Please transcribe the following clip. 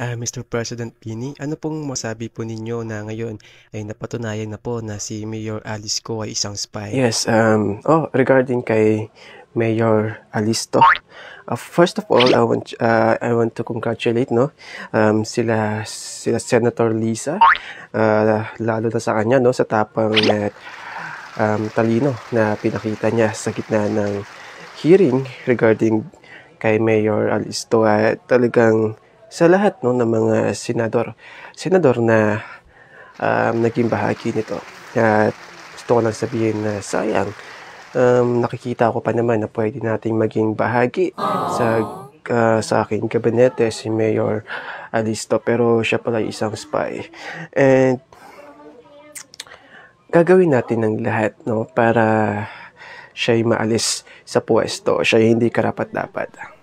Mr. President Pini, ano pong masabi po ninyo na ngayon ay napatunayan na po na si Mayor Alice Go ay isang spy? Yes, regarding kay Mayor Alisto, first of all, I want to congratulate, no, sila Senator Lisa, lalo na sa kanya, no, sa tapang talino na pinakita niya sa gitna ng hearing regarding kay Mayor Alisto. Talagang sa lahat, no, ng mga senador na naging bahagi nito. At gusto ko lang sabihin na sayang, nakikita ko pa naman na pwede nating maging bahagi sa aking gabinete si Mayor Alisto, pero siya pala isang spy. And gagawin natin ng lahat, no, para siya'y maalis sa pwesto, siya hindi karapat-dapat.